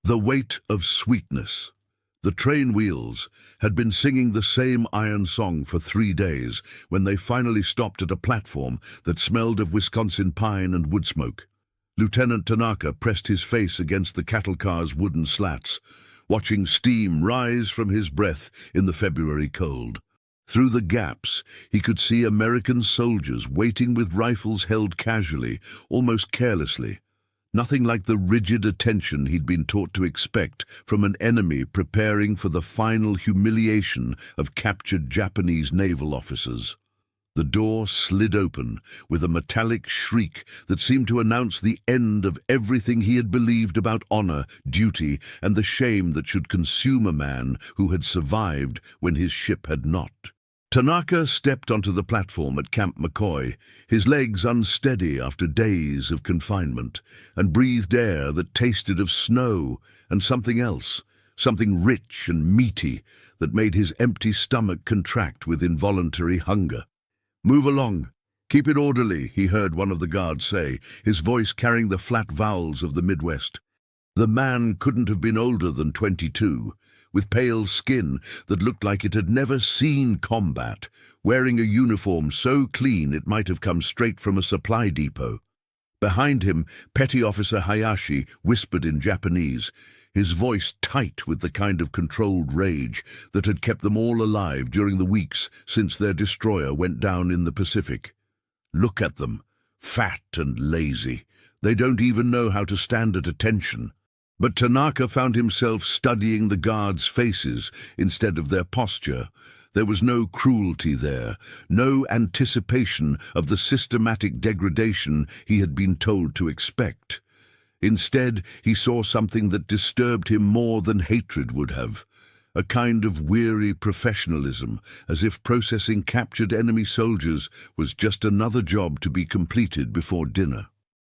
The weight of sweetness. The train wheels had been singing the same iron song for 3 days when they finally stopped at a platform that smelled of Wisconsin pine and wood smoke. Lieutenant Tanaka pressed his face against the cattle car's wooden slats, watching steam rise from his breath in the February cold. Through the gaps, he could see American soldiers waiting with rifles held casually, almost carelessly. Nothing like the rigid attention he'd been taught to expect from an enemy preparing for the final humiliation of captured Japanese naval officers. The door slid open with a metallic shriek that seemed to announce the end of everything he had believed about honor, duty, and the shame that should consume a man who had survived when his ship had not. Tanaka stepped onto the platform at Camp McCoy, his legs unsteady after days of confinement, and breathed air that tasted of snow and something else, something rich and meaty that made his empty stomach contract with involuntary hunger. "Move along. Keep it orderly," he heard one of the guards say, his voice carrying the flat vowels of the Midwest. The man couldn't have been older than 22, with pale skin that looked like it had never seen combat, wearing a uniform so clean it might have come straight from a supply depot. Behind him, Petty Officer Hayashi whispered in Japanese, his voice tight with the kind of controlled rage that had kept them all alive during the weeks since their destroyer went down in the Pacific. "Look at them, fat and lazy. They don't even know how to stand at attention." But Tanaka found himself studying the guards' faces instead of their posture. There was no cruelty there, no anticipation of the systematic degradation he had been told to expect. Instead, he saw something that disturbed him more than hatred would have, a kind of weary professionalism, as if processing captured enemy soldiers was just another job to be completed before dinner.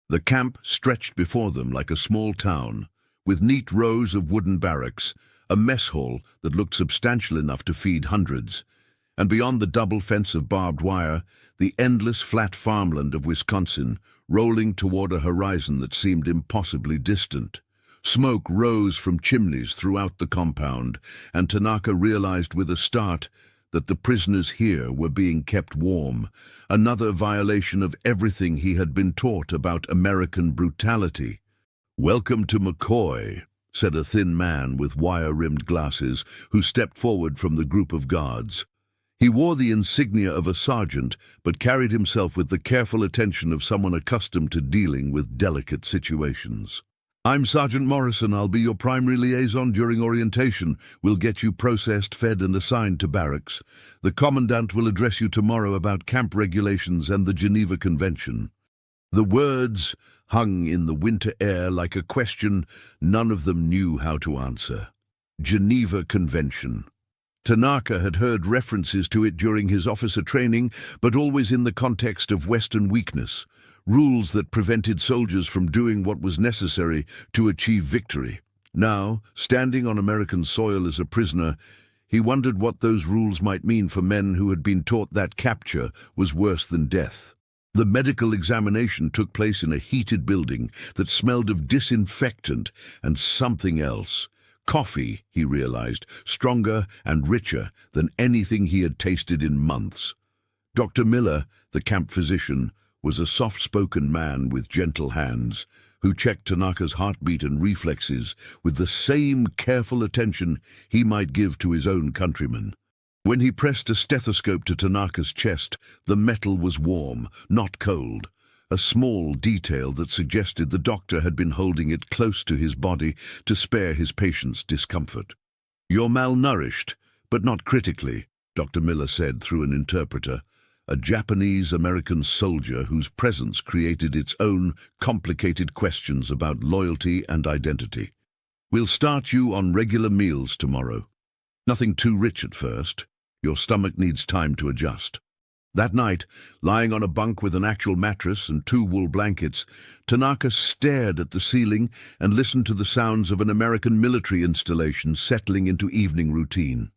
The camp stretched before them like a small town, with neat rows of wooden barracks, a mess hall that looked substantial enough to feed hundreds, and beyond the double fence of barbed wire, the endless flat farmland of Wisconsin, rolling toward a horizon that seemed impossibly distant. Smoke rose from chimneys throughout the compound, and Tanaka realized with a start that the prisoners here were being kept warm, another violation of everything he had been taught about American brutality. "Welcome to McCoy," said a thin man with wire-rimmed glasses who stepped forward from the group of guards. He wore the insignia of a sergeant, but carried himself with the careful attention of someone accustomed to dealing with delicate situations. "I'm Sergeant Morrison. I'll be your primary liaison during orientation. We'll get you processed, fed, and assigned to barracks. The commandant will address you tomorrow about camp regulations and the Geneva Convention." The words hung in the winter air like a question none of them knew how to answer. Geneva Convention. Tanaka had heard references to it during his officer training, but always in the context of Western weakness, rules that prevented soldiers from doing what was necessary to achieve victory. Now, standing on American soil as a prisoner, he wondered what those rules might mean for men who had been taught that capture was worse than death. The medical examination took place in a heated building that smelled of disinfectant and something else. Coffee, he realized, stronger and richer than anything he had tasted in months. Dr. Miller, the camp physician, was a soft-spoken man with gentle hands, who checked Tanaka's heartbeat and reflexes with the same careful attention he might give to his own countrymen. When he pressed a stethoscope to Tanaka's chest, the metal was warm, not cold, a small detail that suggested the doctor had been holding it close to his body to spare his patient's discomfort. "You're malnourished, but not critically," Dr. Miller said through an interpreter, a Japanese-American soldier whose presence created its own complicated questions about loyalty and identity. "We'll start you on regular meals tomorrow. Nothing too rich at first. Your stomach needs time to adjust." That night, lying on a bunk with an actual mattress and 2 wool blankets, Tanaka stared at the ceiling and listened to the sounds of an American military installation settling into evening routine.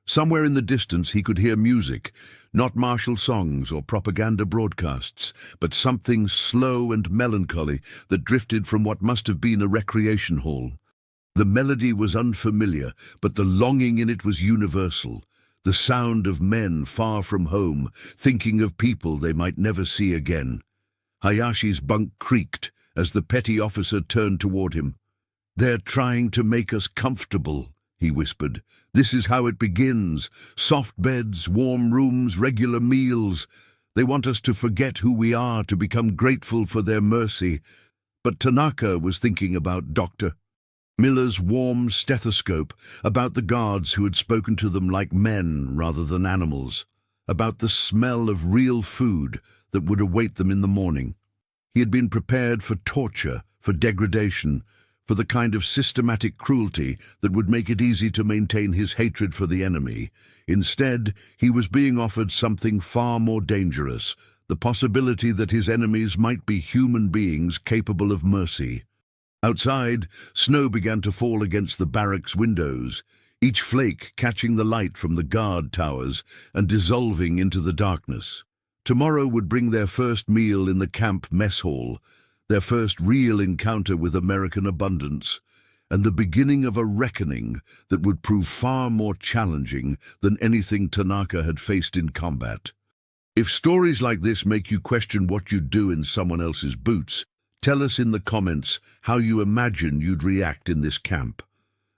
Somewhere in the distance he could hear music, not martial songs or propaganda broadcasts, but something slow and melancholy that drifted from what must have been a recreation hall. The melody was unfamiliar, but the longing in it was universal. The sound of men far from home, thinking of people they might never see again. Hayashi's bunk creaked as the petty officer turned toward him. "They're trying to make us comfortable," he whispered. "This is how it begins. Soft beds, warm rooms, regular meals. They want us to forget who we are, to become grateful for their mercy." But Tanaka was thinking about Dr. Miller's warm stethoscope, about the guards who had spoken to them like men rather than animals, about the smell of real food that would await them in the morning. He had been prepared for torture, for degradation, for the kind of systematic cruelty that would make it easy to maintain his hatred for the enemy. Instead, he was being offered something far more dangerous, the possibility that his enemies might be human beings capable of mercy. Outside, snow began to fall against the barracks' windows, each flake catching the light from the guard towers and dissolving into the darkness. Tomorrow would bring their first meal in the camp mess hall, their first real encounter with American abundance, and the beginning of a reckoning that would prove far more challenging than anything Tanaka had faced in combat. If stories like this make you question what you'd do in someone else's boots, tell us in the comments how you imagine you'd react in this camp.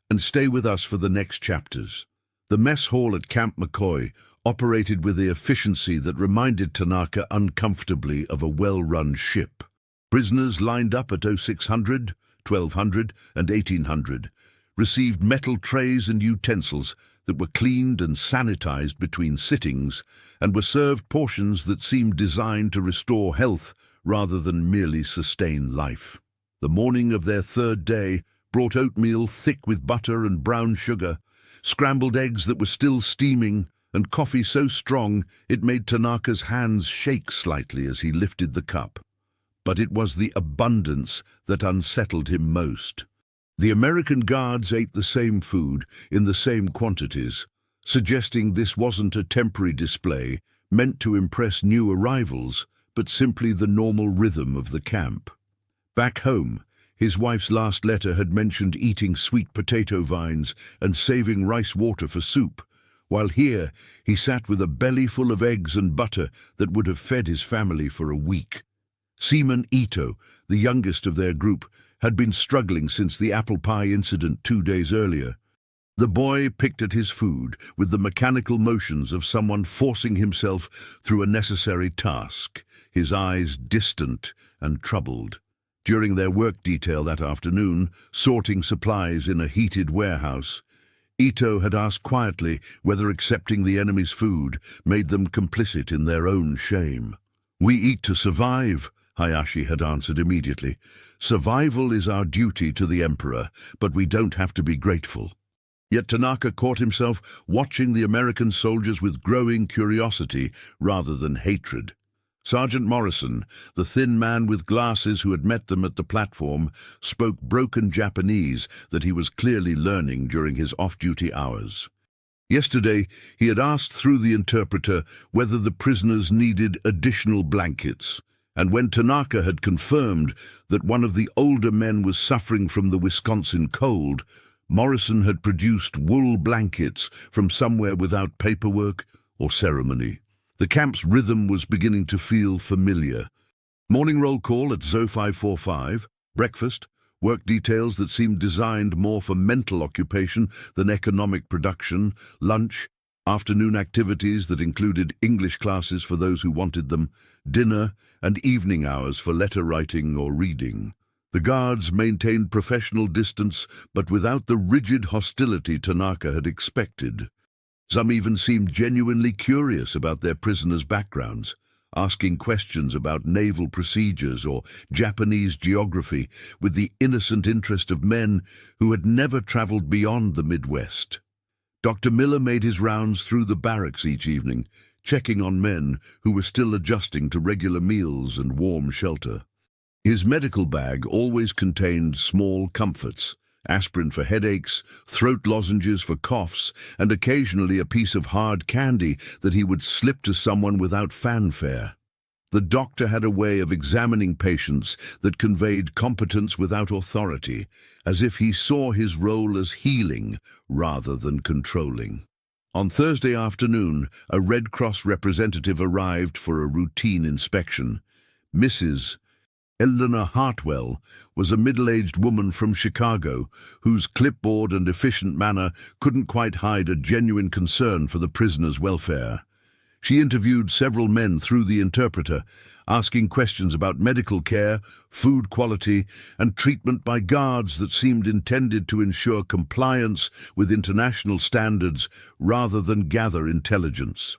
And stay with us for the next chapters. The mess hall at Camp McCoy operated with the efficiency that reminded Tanaka uncomfortably of a well-run ship. Prisoners lined up at 0600, 1200, and 1800 received metal trays and utensils that were cleaned and sanitized between sittings and were served portions that seemed designed to restore health rather than merely sustain life. The morning of their third day brought oatmeal thick with butter and brown sugar, scrambled eggs that were still steaming, and coffee so strong it made Tanaka's hands shake slightly as he lifted the cup. But it was the abundance that unsettled him most. The American guards ate the same food in the same quantities, suggesting this wasn't a temporary display meant to impress new arrivals, but simply the normal rhythm of the camp. Back home, his wife's last letter had mentioned eating sweet potato vines and saving rice water for soup, while here he sat with a belly full of eggs and butter that would have fed his family for a week. Seaman Ito, the youngest of their group, had been struggling since the apple pie incident 2 days earlier. The boy picked at his food with the mechanical motions of someone forcing himself through a necessary task, his eyes distant and troubled. During their work detail that afternoon, sorting supplies in a heated warehouse, Ito had asked quietly whether accepting the enemy's food made them complicit in their own shame. "We eat to survive," Hayashi had answered immediately. "Survival is our duty to the Emperor, but we don't have to be grateful." Yet Tanaka caught himself watching the American soldiers with growing curiosity rather than hatred. Sergeant Morrison, the thin man with glasses who had met them at the platform, spoke broken Japanese that he was clearly learning during his off-duty hours. Yesterday, he had asked through the interpreter whether the prisoners needed additional blankets, and when Tanaka had confirmed that one of the older men was suffering from the Wisconsin cold, Morrison had produced wool blankets from somewhere without paperwork or ceremony. The camp's rhythm was beginning to feel familiar. Morning roll call at Zo 545, breakfast, work details that seemed designed more for mental occupation than economic production, lunch, afternoon activities that included English classes for those who wanted them, dinner, and evening hours for letter writing or reading. The guards maintained professional distance, but without the rigid hostility Tanaka had expected. Some even seemed genuinely curious about their prisoners' backgrounds, asking questions about naval procedures or Japanese geography with the innocent interest of men who had never traveled beyond the Midwest. Dr. Miller made his rounds through the barracks each evening, checking on men who were still adjusting to regular meals and warm shelter. His medical bag always contained small comforts, aspirin for headaches, throat lozenges for coughs, and occasionally a piece of hard candy that he would slip to someone without fanfare. The doctor had a way of examining patients that conveyed competence without authority, as if he saw his role as healing rather than controlling. On Thursday afternoon, a Red Cross representative arrived for a routine inspection. Mrs. Eleanor Hartwell was a middle-aged woman from Chicago whose clipboard and efficient manner couldn't quite hide a genuine concern for the prisoners' welfare. She interviewed several men through the interpreter, asking questions about medical care, food quality, and treatment by guards that seemed intended to ensure compliance with international standards rather than gather intelligence.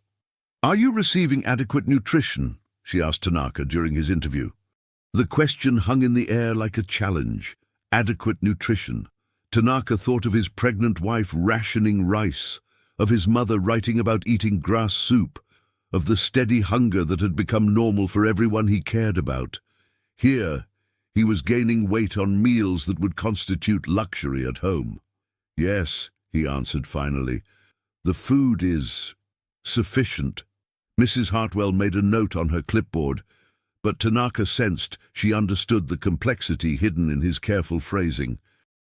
"Are you receiving adequate nutrition?" she asked Tanaka during his interview. The question hung in the air like a challenge. Adequate nutrition. Tanaka thought of his pregnant wife rationing rice, of his mother writing about eating grass soup, of the steady hunger that had become normal for everyone he cared about. Here, he was gaining weight on meals that would constitute luxury at home. "Yes," he answered finally. "The food is sufficient." Mrs. Hartwell made a note on her clipboard, but Tanaka sensed she understood the complexity hidden in his careful phrasing.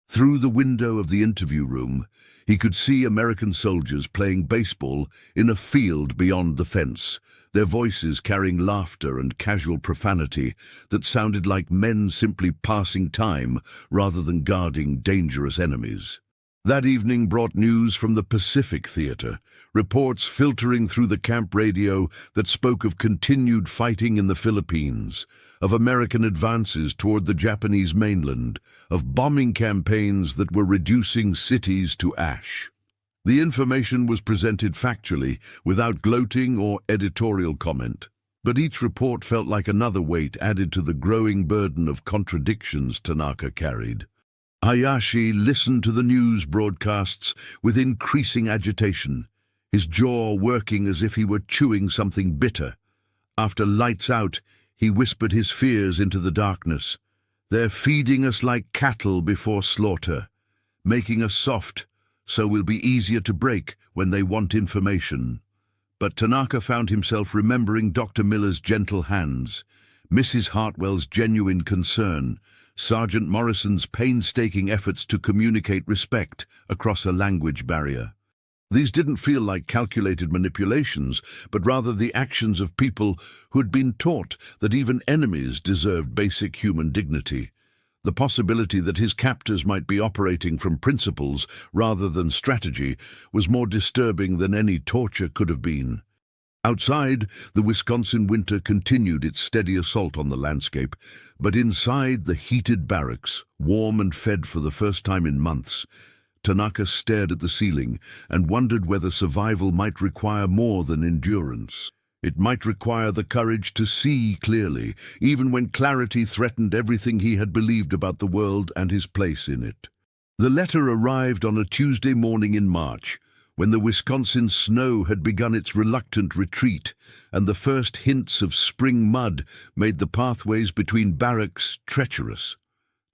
Through the window of the interview room, he could see American soldiers playing baseball in a field beyond the fence, their voices carrying laughter and casual profanity that sounded like men simply passing time rather than guarding dangerous enemies. That evening brought news from the Pacific Theater, reports filtering through the camp radio that spoke of continued fighting in the Philippines, of American advances toward the Japanese mainland, of bombing campaigns that were reducing cities to ash. The information was presented factually, without gloating or editorial comment, but each report felt like another weight added to the growing burden of contradictions Tanaka carried. Hayashi listened to the news broadcasts with increasing agitation, his jaw working as if he were chewing something bitter. After lights out, he whispered his fears into the darkness. "They're feeding us like cattle before slaughter, making us soft, so we'll be easier to break when they want information." But Tanaka found himself remembering Dr. Miller's gentle hands, Mrs. Hartwell's genuine concern, Sergeant Morrison's painstaking efforts to communicate respect across a language barrier. These didn't feel like calculated manipulations, but rather the actions of people who had been taught that even enemies deserved basic human dignity. The possibility that his captors might be operating from principles rather than strategy was more disturbing than any torture could have been. Outside, the Wisconsin winter continued its steady assault on the landscape, but inside the heated barracks, warm and fed for the first time in months, Tanaka stared at the ceiling and wondered whether survival might require more than endurance. It might require the courage to see clearly, even when clarity threatened everything he had believed about the world and his place in it. The letter arrived on a Tuesday morning in March, when the Wisconsin snow had begun its reluctant retreat, and the first hints of spring mud made the pathways between barracks treacherous.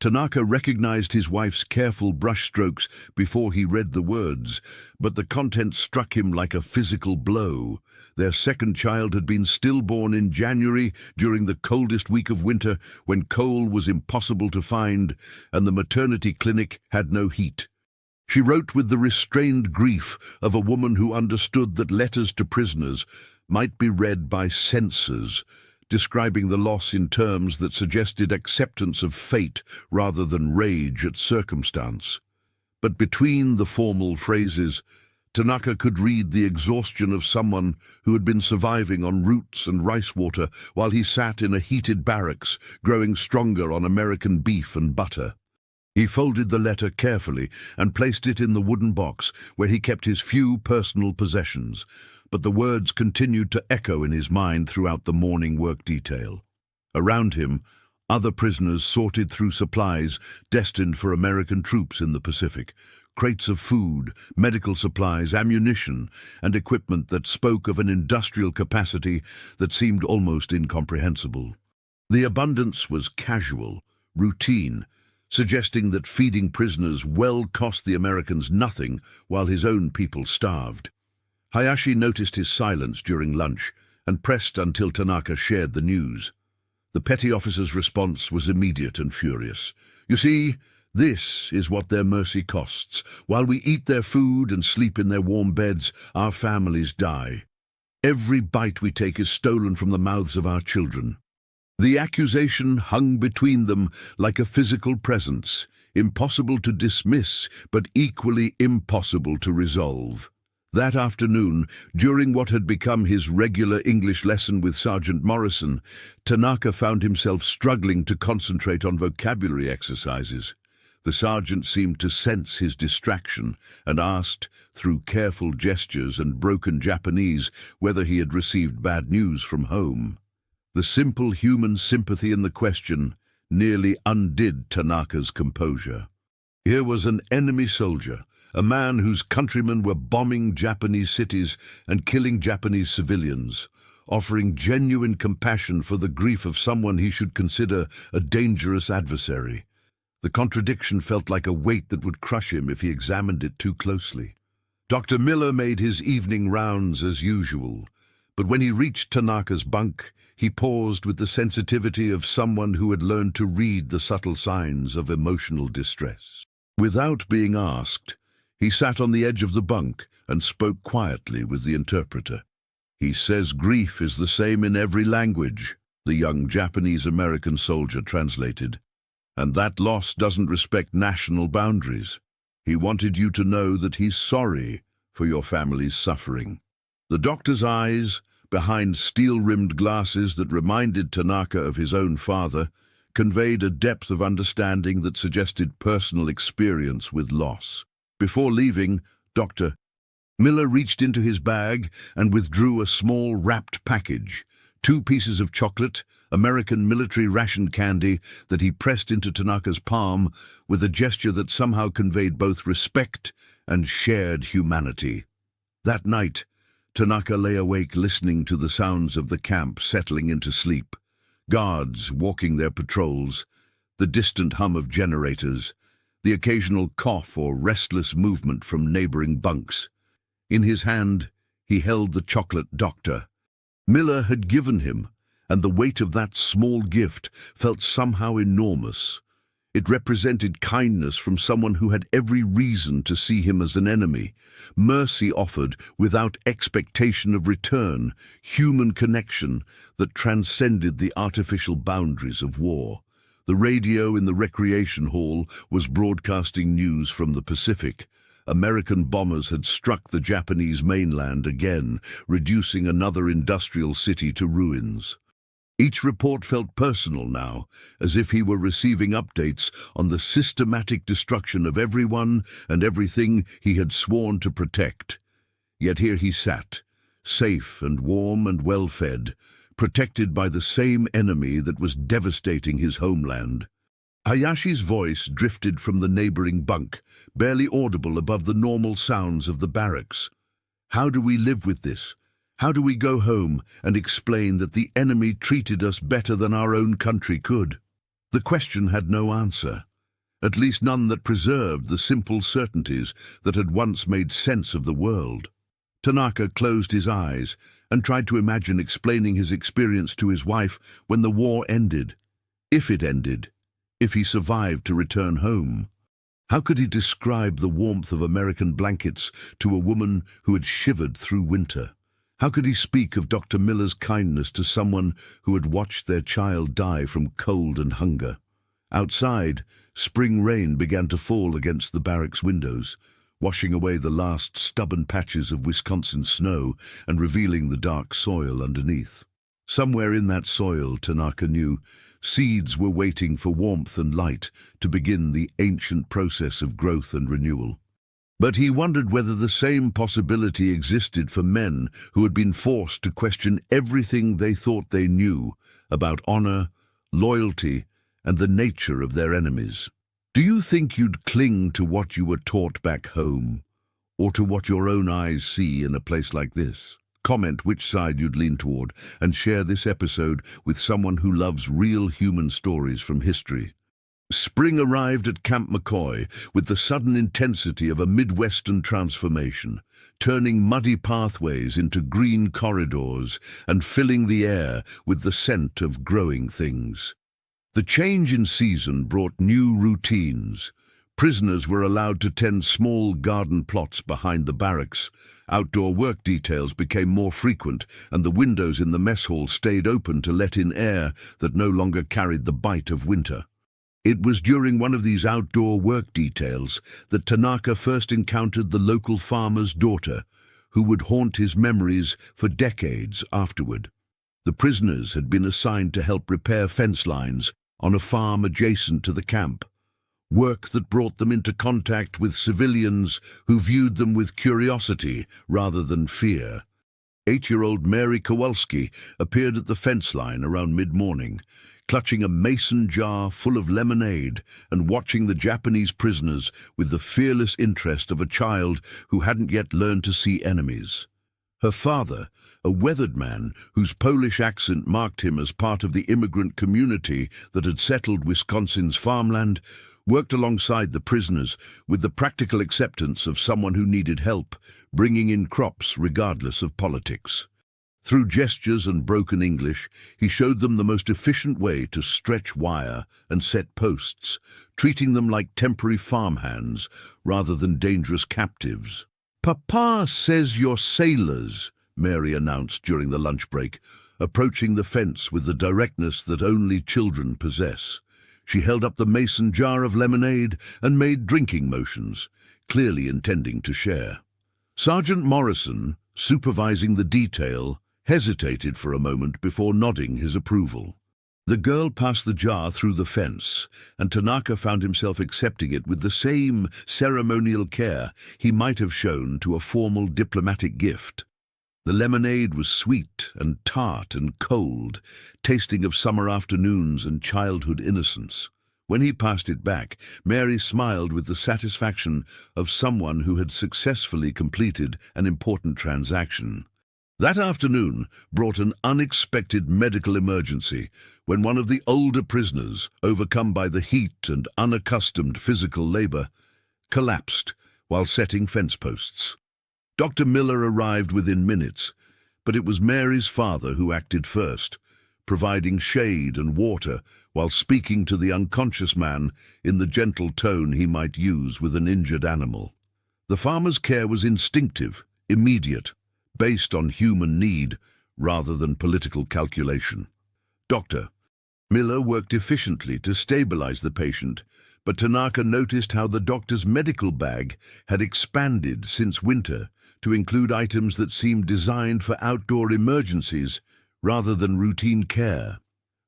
Tanaka recognized his wife's careful brushstrokes before he read the words, but the content struck him like a physical blow. Their second child had been stillborn in January during the coldest week of winter, when coal was impossible to find and the maternity clinic had no heat. She wrote with the restrained grief of a woman who understood that letters to prisoners might be read by censors, describing the loss in terms that suggested acceptance of fate rather than rage at circumstance. But between the formal phrases, Tanaka could read the exhaustion of someone who had been surviving on roots and rice water while he sat in a heated barracks, growing stronger on American beef and butter. He folded the letter carefully and placed it in the wooden box where he kept his few personal possessions, but the words continued to echo in his mind throughout the morning work detail. Around him, other prisoners sorted through supplies destined for American troops in the Pacific, crates of food, medical supplies, ammunition, and equipment that spoke of an industrial capacity that seemed almost incomprehensible. The abundance was casual, routine, suggesting that feeding prisoners well cost the Americans nothing while his own people starved. Hayashi noticed his silence during lunch and pressed until Tanaka shared the news. The petty officer's response was immediate and furious. "You see, this is what their mercy costs. While we eat their food and sleep in their warm beds, our families die. Every bite we take is stolen from the mouths of our children." The accusation hung between them like a physical presence, impossible to dismiss, but equally impossible to resolve. That afternoon, during what had become his regular English lesson with Sergeant Morrison, Tanaka found himself struggling to concentrate on vocabulary exercises. The sergeant seemed to sense his distraction and asked, through careful gestures and broken Japanese, whether he had received bad news from home. The simple human sympathy in the question nearly undid Tanaka's composure. Here was an enemy soldier, a man whose countrymen were bombing Japanese cities and killing Japanese civilians, offering genuine compassion for the grief of someone he should consider a dangerous adversary. The contradiction felt like a weight that would crush him if he examined it too closely. Dr. Miller made his evening rounds as usual, but when he reached Tanaka's bunk, he paused with the sensitivity of someone who had learned to read the subtle signs of emotional distress. Without being asked, he sat on the edge of the bunk and spoke quietly with the interpreter. "He says grief is the same in every language," the young Japanese-American soldier translated, "and that loss doesn't respect national boundaries. He wanted you to know that he's sorry for your family's suffering." The doctor's eyes, behind steel-rimmed glasses that reminded Tanaka of his own father, conveyed a depth of understanding that suggested personal experience with loss. Before leaving, Dr. Miller reached into his bag and withdrew a small wrapped package, 2 pieces of chocolate, American military ration candy, that he pressed into Tanaka's palm with a gesture that somehow conveyed both respect and shared humanity. That night, Tanaka lay awake listening to the sounds of the camp settling into sleep. Guards walking their patrols, the distant hum of generators, the occasional cough or restless movement from neighboring bunks. In his hand, he held the chocolate Dr. Miller had given him, and the weight of that small gift felt somehow enormous. It represented kindness from someone who had every reason to see him as an enemy, mercy offered without expectation of return, human connection that transcended the artificial boundaries of war. The radio in the recreation hall was broadcasting news from the Pacific. American bombers had struck the Japanese mainland again, reducing another industrial city to ruins. Each report felt personal now, as if he were receiving updates on the systematic destruction of everyone and everything he had sworn to protect. Yet here he sat, safe and warm and well-fed, protected by the same enemy that was devastating his homeland. Hayashi's voice drifted from the neighboring bunk, barely audible above the normal sounds of the barracks. "How do we live with this? How do we go home and explain that the enemy treated us better than our own country could?" The question had no answer, at least none that preserved the simple certainties that had once made sense of the world. Tanaka closed his eyes and tried to imagine explaining his experience to his wife when the war ended, if it ended, if he survived to return home. How could he describe the warmth of American blankets to a woman who had shivered through winter? How could he speak of Dr. Miller's kindness to someone who had watched their child die from cold and hunger? Outside, spring rain began to fall against the barracks windows, washing away the last stubborn patches of Wisconsin snow and revealing the dark soil underneath. Somewhere in that soil, Tanaka knew, seeds were waiting for warmth and light to begin the ancient process of growth and renewal. But he wondered whether the same possibility existed for men who had been forced to question everything they thought they knew about honor, loyalty, and the nature of their enemies. Do you think you'd cling to what you were taught back home, or to what your own eyes see in a place like this? Comment which side you'd lean toward, and share this episode with someone who loves real human stories from history. Spring arrived at Camp McCoy with the sudden intensity of a Midwestern transformation, turning muddy pathways into green corridors and filling the air with the scent of growing things. The change in season brought new routines. Prisoners were allowed to tend small garden plots behind the barracks. Outdoor work details became more frequent, and the windows in the mess hall stayed open to let in air that no longer carried the bite of winter. It was during one of these outdoor work details that Tanaka first encountered the local farmer's daughter, who would haunt his memories for decades afterward. The prisoners had been assigned to help repair fence lines on a farm adjacent to the camp, work that brought them into contact with civilians who viewed them with curiosity rather than fear. 8-year-old Mary Kowalski appeared at the fence line around mid-morning, clutching a mason jar full of lemonade and watching the Japanese prisoners with the fearless interest of a child who hadn't yet learned to see enemies. Her father, a weathered man whose Polish accent marked him as part of the immigrant community that had settled Wisconsin's farmland, worked alongside the prisoners with the practical acceptance of someone who needed help, bringing in crops regardless of politics. Through gestures and broken English, he showed them the most efficient way to stretch wire and set posts, treating them like temporary farmhands rather than dangerous captives. "Papa says you're sailors," Mary announced during the lunch break, approaching the fence with the directness that only children possess. She held up the mason jar of lemonade and made drinking motions, clearly intending to share. Sergeant Morrison, supervising the detail, hesitated for a moment before nodding his approval. The girl passed the jar through the fence, and Tanaka found himself accepting it with the same ceremonial care he might have shown to a formal diplomatic gift. The lemonade was sweet and tart and cold, tasting of summer afternoons and childhood innocence. When he passed it back, Mary smiled with the satisfaction of someone who had successfully completed an important transaction. That afternoon brought an unexpected medical emergency when one of the older prisoners, overcome by the heat and unaccustomed physical labor, collapsed while setting fence posts. Dr. Miller arrived within minutes, but it was Mary's father who acted first, providing shade and water while speaking to the unconscious man in the gentle tone he might use with an injured animal. The farmer's care was instinctive, immediate, based on human need rather than political calculation. Dr. Miller worked efficiently to stabilize the patient, but Tanaka noticed how the doctor's medical bag had expanded since winter to include items that seemed designed for outdoor emergencies rather than routine care.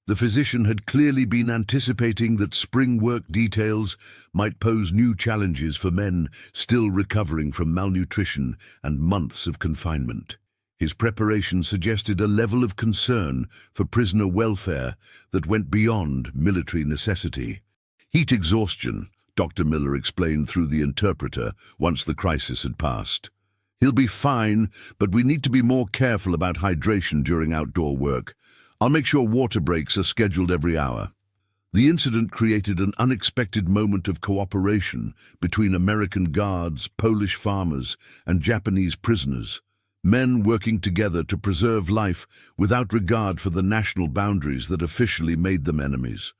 The physician had clearly been anticipating that spring work details might pose new challenges for men still recovering from malnutrition and months of confinement. His preparation suggested a level of concern for prisoner welfare that went beyond military necessity. Heat exhaustion, Dr. Miller explained through the interpreter once the crisis had passed. "He'll be fine, but we need to be more careful about hydration during outdoor work. I'll make sure water breaks are scheduled every hour." The incident created an unexpected moment of cooperation between American guards, Polish farmers, and Japanese prisoners, men working together to preserve life without regard for the national boundaries that officially made them enemies.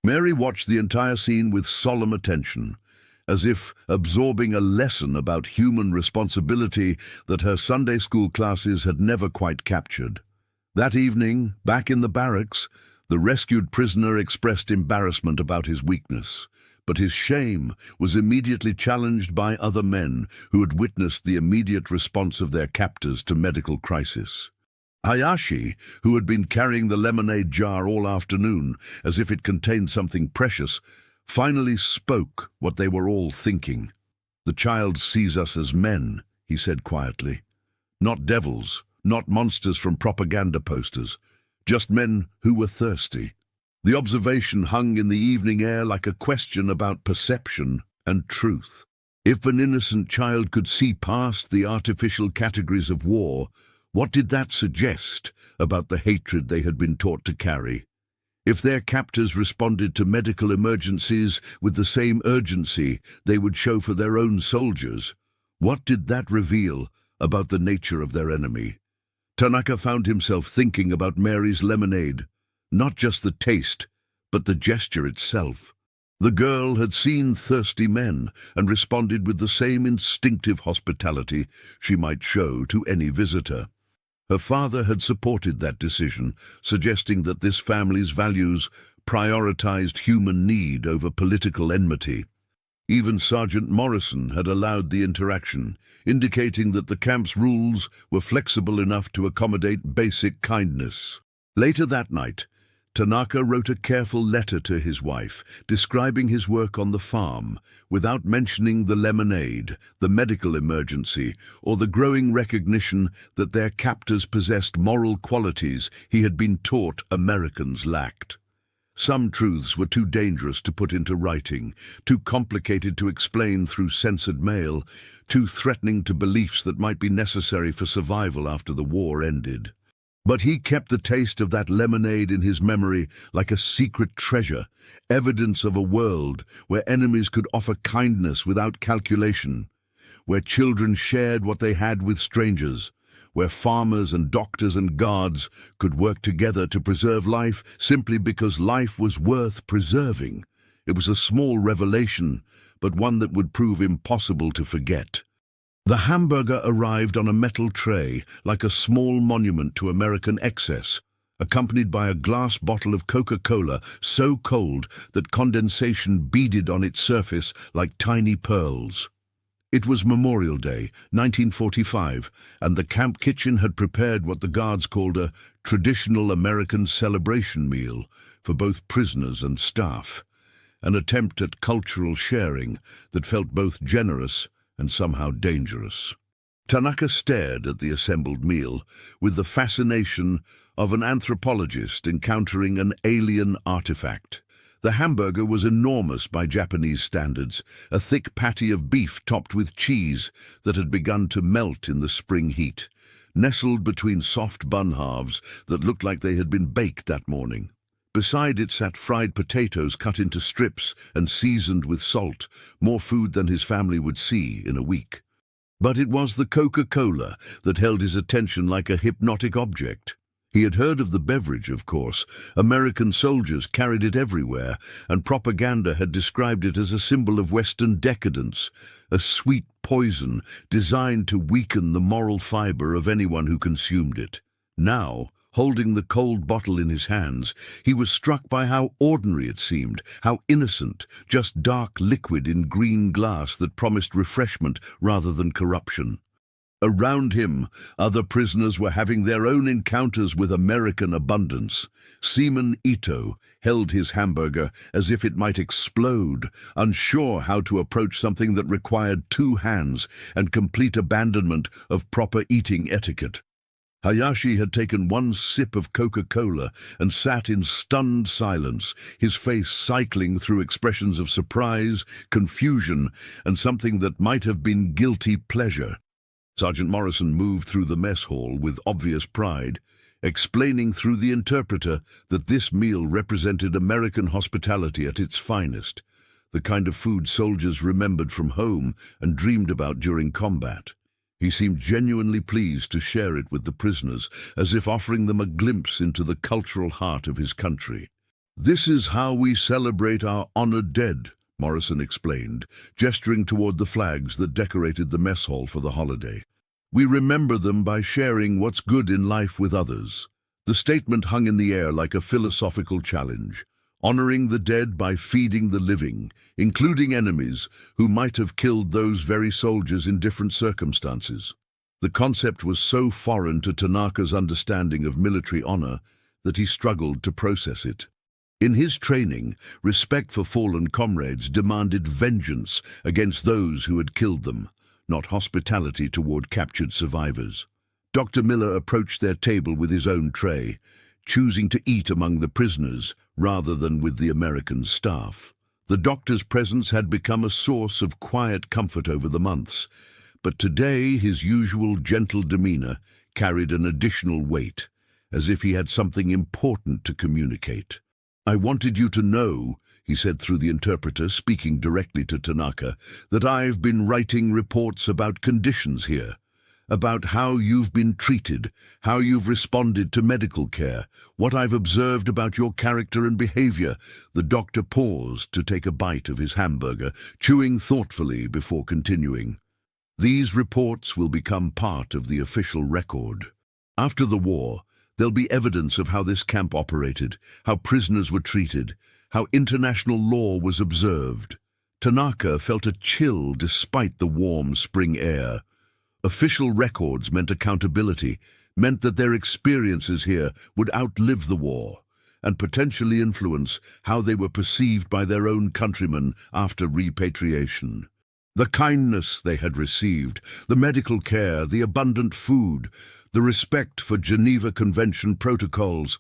Mary watched the entire scene with solemn attention, as if absorbing a lesson about human responsibility that her Sunday school classes had never quite captured. That evening, back in the barracks, the rescued prisoner expressed embarrassment about his weakness, but his shame was immediately challenged by other men who had witnessed the immediate response of their captors to medical crisis. Hayashi, who had been carrying the lemonade jar all afternoon as if it contained something precious, finally spoke what they were all thinking. "The child sees us as men," he said quietly. "Not devils. Not monsters from propaganda posters, just men who were thirsty." The observation hung in the evening air like a question about perception and truth. If an innocent child could see past the artificial categories of war, what did that suggest about the hatred they had been taught to carry? If their captors responded to medical emergencies with the same urgency they would show for their own soldiers, what did that reveal about the nature of their enemy? Tanaka found himself thinking about Mary's lemonade, not just the taste, but the gesture itself. The girl had seen thirsty men and responded with the same instinctive hospitality she might show to any visitor. Her father had supported that decision, suggesting that this family's values prioritized human need over political enmity. Even Sergeant Morrison had allowed the interaction, indicating that the camp's rules were flexible enough to accommodate basic kindness. Later that night, Tanaka wrote a careful letter to his wife, describing his work on the farm, without mentioning the lemonade, the medical emergency, or the growing recognition that their captors possessed moral qualities he had been taught Americans lacked. Some truths were too dangerous to put into writing, too complicated to explain through censored mail, too threatening to beliefs that might be necessary for survival after the war ended. But he kept the taste of that lemonade in his memory like a secret treasure, evidence of a world where enemies could offer kindness without calculation, where children shared what they had with strangers, where farmers and doctors and guards could work together to preserve life simply because life was worth preserving. It was a small revelation, but one that would prove impossible to forget. The hamburger arrived on a metal tray, like a small monument to American excess, accompanied by a glass bottle of Coca-Cola so cold that condensation beaded on its surface like tiny pearls. It was Memorial Day, 1945, and the camp kitchen had prepared what the guards called a traditional American celebration meal for both prisoners and staff, an attempt at cultural sharing that felt both generous and somehow dangerous. Tanaka stared at the assembled meal with the fascination of an anthropologist encountering an alien artifact. The hamburger was enormous by Japanese standards, a thick patty of beef topped with cheese that had begun to melt in the spring heat, nestled between soft bun halves that looked like they had been baked that morning. Beside it sat fried potatoes cut into strips and seasoned with salt, more food than his family would see in a week. But it was the Coca-Cola that held his attention like a hypnotic object. He had heard of the beverage, of course. American soldiers carried it everywhere, and propaganda had described it as a symbol of Western decadence, a sweet poison designed to weaken the moral fiber of anyone who consumed it. Now, holding the cold bottle in his hands, he was struck by how ordinary it seemed, how innocent, just dark liquid in green glass that promised refreshment rather than corruption. Around him, other prisoners were having their own encounters with American abundance. Seaman Ito held his hamburger as if it might explode, unsure how to approach something that required 2 hands and complete abandonment of proper eating etiquette. Hayashi had taken 1 sip of Coca-Cola and sat in stunned silence, his face cycling through expressions of surprise, confusion, and something that might have been guilty pleasure. Sergeant Morrison moved through the mess hall with obvious pride, explaining through the interpreter that this meal represented American hospitality at its finest, the kind of food soldiers remembered from home and dreamed about during combat. He seemed genuinely pleased to share it with the prisoners, as if offering them a glimpse into the cultural heart of his country. "This is how we celebrate our honored dead," Morrison explained, gesturing toward the flags that decorated the mess hall for the holiday. "We remember them by sharing what's good in life with others." The statement hung in the air like a philosophical challenge, honoring the dead by feeding the living, including enemies who might have killed those very soldiers in different circumstances. The concept was so foreign to Tanaka's understanding of military honor that he struggled to process it. In his training, respect for fallen comrades demanded vengeance against those who had killed them, not hospitality toward captured survivors. Dr. Miller approached their table with his own tray, choosing to eat among the prisoners rather than with the American staff. The doctor's presence had become a source of quiet comfort over the months, but today his usual gentle demeanor carried an additional weight, as if he had something important to communicate. "I wanted you to know," he said through the interpreter, speaking directly to Tanaka, "that I've been writing reports about conditions here, about how you've been treated, how you've responded to medical care, what I've observed about your character and behavior." The doctor paused to take a bite of his hamburger, chewing thoughtfully before continuing. "These reports will become part of the official record. After the war, there'll be evidence of how this camp operated, how prisoners were treated, how international law was observed." Tanaka felt a chill despite the warm spring air. Official records meant accountability, meant that their experiences here would outlive the war and potentially influence how they were perceived by their own countrymen after repatriation. The kindness they had received, the medical care, the abundant food, the respect for Geneva Convention protocols,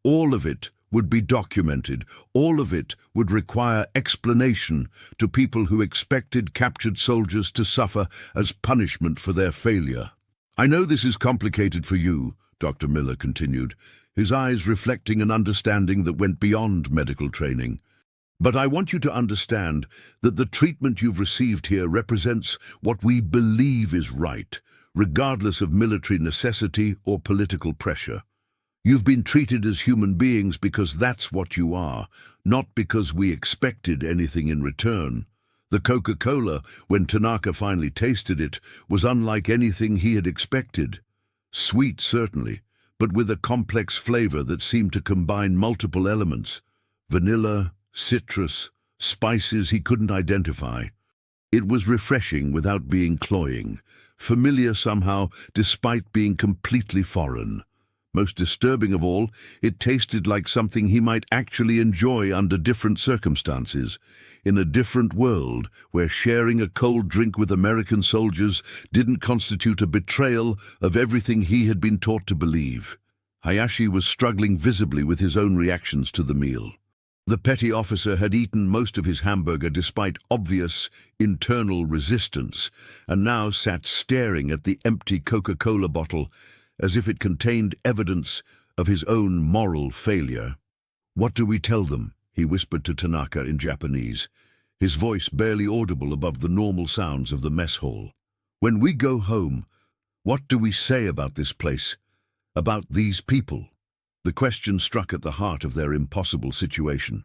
all of it would be documented. All of it would require explanation to people who expected captured soldiers to suffer as punishment for their failure. "I know this is complicated for you," Dr. Miller continued, his eyes reflecting an understanding that went beyond medical training. "But I want you to understand that the treatment you've received here represents what we believe is right, regardless of military necessity or political pressure. You've been treated as human beings because that's what you are, not because we expected anything in return." The Coca-Cola, when Tanaka finally tasted it, was unlike anything he had expected. Sweet, certainly, but with a complex flavor that seemed to combine multiple elements: vanilla, citrus, spices he couldn't identify. It was refreshing without being cloying, familiar somehow despite being completely foreign. Most disturbing of all, it tasted like something he might actually enjoy under different circumstances, in a different world where sharing a cold drink with American soldiers didn't constitute a betrayal of everything he had been taught to believe. Hayashi was struggling visibly with his own reactions to the meal. The petty officer had eaten most of his hamburger despite obvious internal resistance, and now sat staring at the empty Coca-Cola bottle as if it contained evidence of his own moral failure. "What do we tell them?" he whispered to Tanaka in Japanese, his voice barely audible above the normal sounds of the mess hall. "When we go home, what do we say about this place, about these people?" The question struck at the heart of their impossible situation.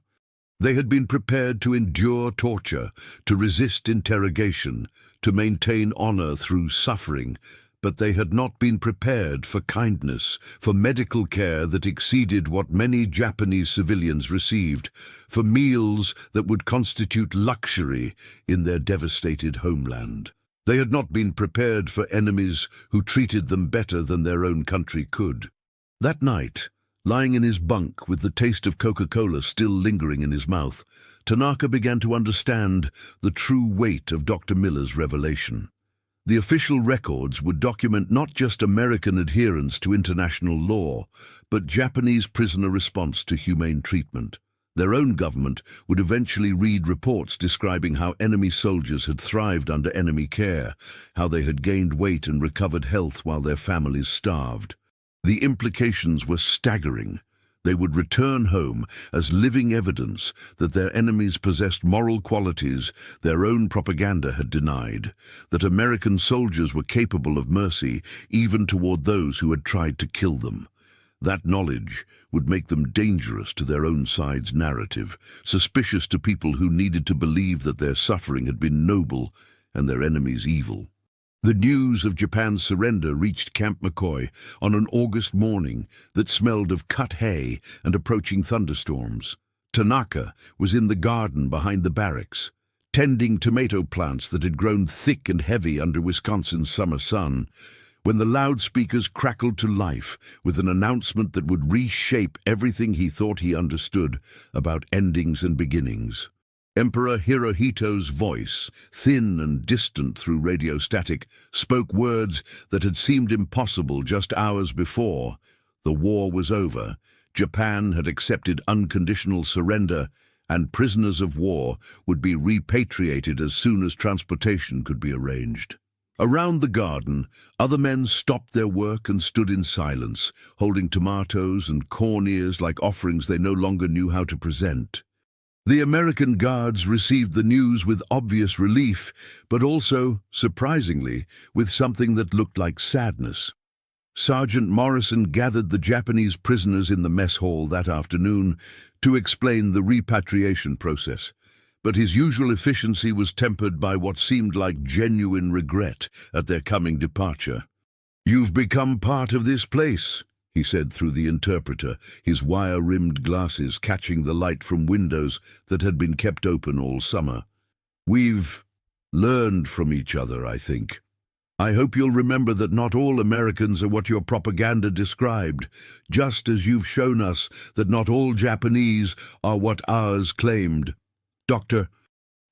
They had been prepared to endure torture, to resist interrogation, to maintain honor through suffering, but they had not been prepared for kindness, for medical care that exceeded what many Japanese civilians received, for meals that would constitute luxury in their devastated homeland. They had not been prepared for enemies who treated them better than their own country could. That night, lying in his bunk with the taste of Coca-Cola still lingering in his mouth, Tanaka began to understand the true weight of Dr. Miller's revelation. The official records would document not just American adherence to international law, but Japanese prisoner response to humane treatment. Their own government would eventually read reports describing how enemy soldiers had thrived under enemy care, how they had gained weight and recovered health while their families starved. The implications were staggering. They would return home as living evidence that their enemies possessed moral qualities their own propaganda had denied, that American soldiers were capable of mercy even toward those who had tried to kill them. That knowledge would make them dangerous to their own side's narrative, suspicious to people who needed to believe that their suffering had been noble and their enemies evil. The news of Japan's surrender reached Camp McCoy on an August morning that smelled of cut hay and approaching thunderstorms. Tanaka was in the garden behind the barracks, tending tomato plants that had grown thick and heavy under Wisconsin's summer sun, when the loudspeakers crackled to life with an announcement that would reshape everything he thought he understood about endings and beginnings. Emperor Hirohito's voice, thin and distant through radio static, spoke words that had seemed impossible just hours before. The war was over, Japan had accepted unconditional surrender, and prisoners of war would be repatriated as soon as transportation could be arranged. Around the garden, other men stopped their work and stood in silence, holding tomatoes and corn ears like offerings they no longer knew how to present. The American guards received the news with obvious relief, but also, surprisingly, with something that looked like sadness. Sergeant Morrison gathered the Japanese prisoners in the mess hall that afternoon to explain the repatriation process, but his usual efficiency was tempered by what seemed like genuine regret at their coming departure. "You've become part of this place," he said through the interpreter, his wire-rimmed glasses catching the light from windows that had been kept open all summer. "We've learned from each other, I think. I hope you'll remember that not all Americans are what your propaganda described, just as you've shown us that not all Japanese are what ours claimed." Dr.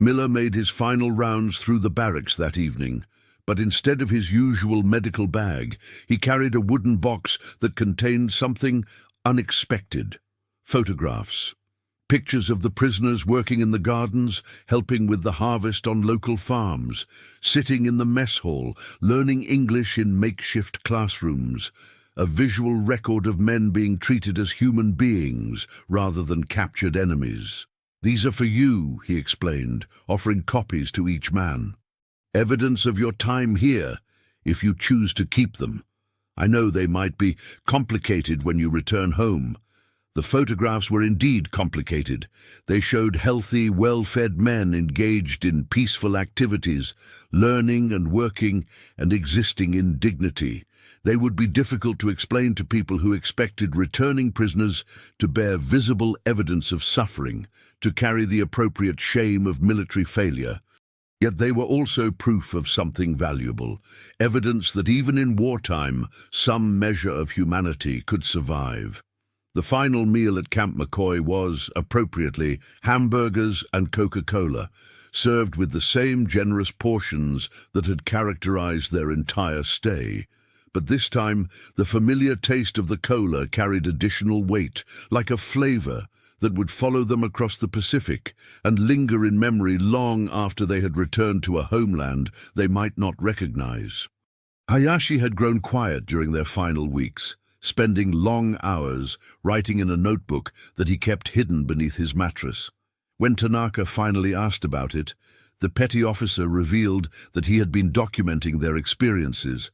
Miller made his final rounds through the barracks that evening, but instead of his usual medical bag, he carried a wooden box that contained something unexpected: photographs. Pictures of the prisoners working in the gardens, helping with the harvest on local farms, sitting in the mess hall, learning English in makeshift classrooms. A visual record of men being treated as human beings rather than captured enemies. "These are for you," he explained, offering copies to each man. "Evidence of your time here, if you choose to keep them. I know they might be complicated when you return home." The photographs were indeed complicated. They showed healthy, well-fed men engaged in peaceful activities, learning and working and existing in dignity. They would be difficult to explain to people who expected returning prisoners to bear visible evidence of suffering, to carry the appropriate shame of military failure. Yet they were also proof of something valuable, evidence that even in wartime, some measure of humanity could survive. The final meal at Camp McCoy was, appropriately, hamburgers and Coca-Cola, served with the same generous portions that had characterized their entire stay. But this time, the familiar taste of the cola carried additional weight, like a flavor that would follow them across the Pacific and linger in memory long after they had returned to a homeland they might not recognize. Hayashi had grown quiet during their final weeks, spending long hours writing in a notebook that he kept hidden beneath his mattress. When Tanaka finally asked about it, the petty officer revealed that he had been documenting their experiences,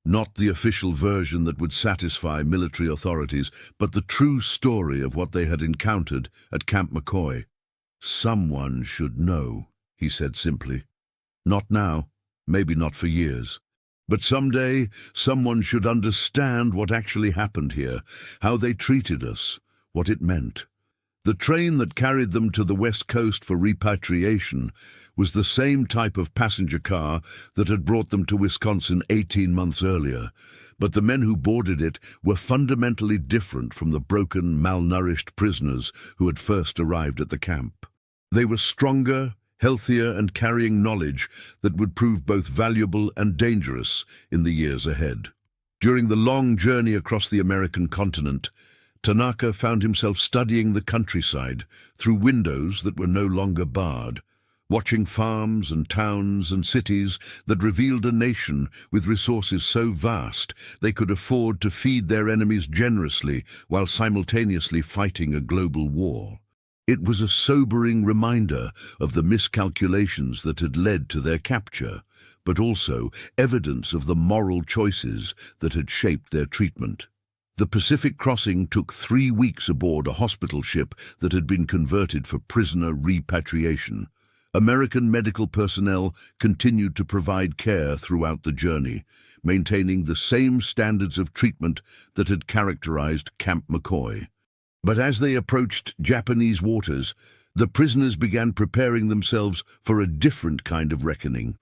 not the official version that would satisfy military authorities, but the true story of what they had encountered at Camp McCoy. "Someone should know," he said simply. "Not now, maybe not for years. But someday, someone should understand what actually happened here, how they treated us, what it meant." The train that carried them to the West Coast for repatriation was the same type of passenger car that had brought them to Wisconsin 18 months earlier, but the men who boarded it were fundamentally different from the broken, malnourished prisoners who had first arrived at the camp. They were stronger, healthier, and carrying knowledge that would prove both valuable and dangerous in the years ahead. During the long journey across the American continent, Tanaka found himself studying the countryside through windows that were no longer barred, watching farms and towns and cities that revealed a nation with resources so vast they could afford to feed their enemies generously while simultaneously fighting a global war. It was a sobering reminder of the miscalculations that had led to their capture, but also evidence of the moral choices that had shaped their treatment. The Pacific crossing took 3 weeks aboard a hospital ship that had been converted for prisoner repatriation. American medical personnel continued to provide care throughout the journey, maintaining the same standards of treatment that had characterized Camp McCoy. But as they approached Japanese waters, the prisoners began preparing themselves for a different kind of reckoning.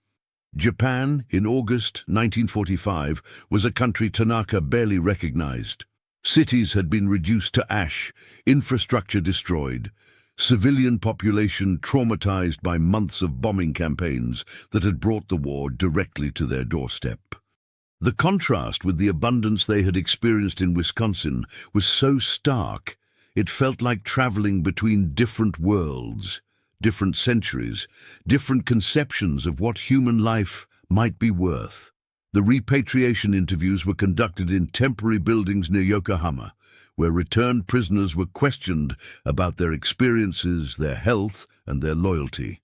Japan, in August 1945, was a country Tanaka barely recognized. Cities had been reduced to ash, infrastructure destroyed, civilian population traumatized by months of bombing campaigns that had brought the war directly to their doorstep. The contrast with the abundance they had experienced in Wisconsin was so stark, it felt like traveling between different worlds, different centuries, different conceptions of what human life might be worth. The repatriation interviews were conducted in temporary buildings near Yokohama, where returned prisoners were questioned about their experiences, their health, and their loyalty.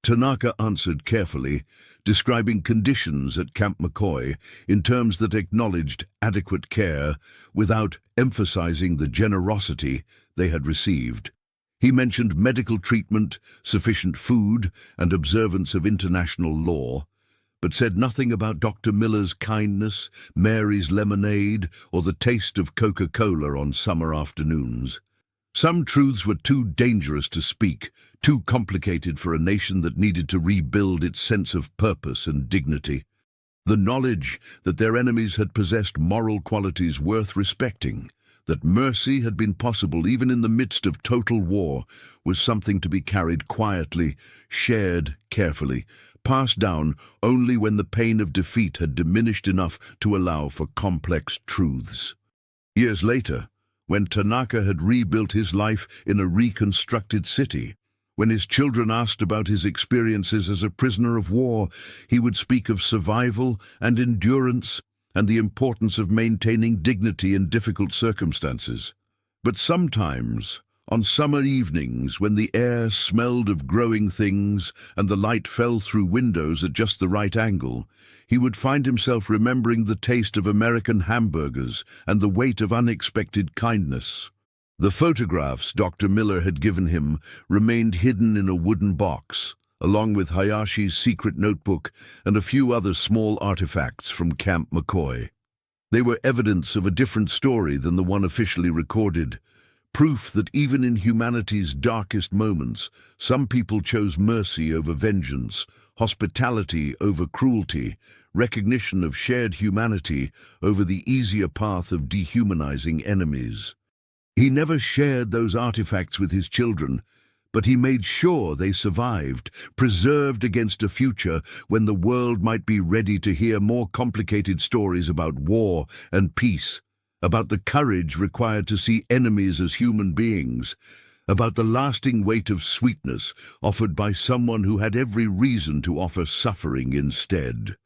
Tanaka answered carefully, describing conditions at Camp McCoy in terms that acknowledged adequate care without emphasizing the generosity they had received. He mentioned medical treatment, sufficient food, and observance of international law, but said nothing about Dr. Miller's kindness, Mary's lemonade, or the taste of Coca-Cola on summer afternoons. Some truths were too dangerous to speak, too complicated for a nation that needed to rebuild its sense of purpose and dignity. The knowledge that their enemies had possessed moral qualities worth respecting, that mercy had been possible even in the midst of total war, was something to be carried quietly, shared carefully, passed down only when the pain of defeat had diminished enough to allow for complex truths. Years later, when Tanaka had rebuilt his life in a reconstructed city, when his children asked about his experiences as a prisoner of war, he would speak of survival and endurance and the importance of maintaining dignity in difficult circumstances. But sometimes, on summer evenings, when the air smelled of growing things and the light fell through windows at just the right angle, he would find himself remembering the taste of American hamburgers and the weight of unexpected kindness. The photographs Dr. Miller had given him remained hidden in a wooden box, along with Hayashi's secret notebook and a few other small artifacts from Camp McCoy. They were evidence of a different story than the one officially recorded, proof that even in humanity's darkest moments, some people chose mercy over vengeance, hospitality over cruelty, recognition of shared humanity over the easier path of dehumanizing enemies. He never shared those artifacts with his children, but he made sure they survived, preserved against a future when the world might be ready to hear more complicated stories about war and peace, about the courage required to see enemies as human beings, about the lasting weight of sweetness offered by someone who had every reason to offer suffering instead.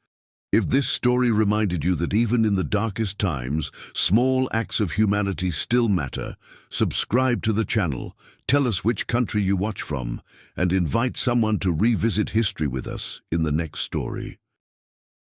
If this story reminded you that even in the darkest times, small acts of humanity still matter, subscribe to the channel, tell us which country you watch from, and invite someone to revisit history with us in the next story.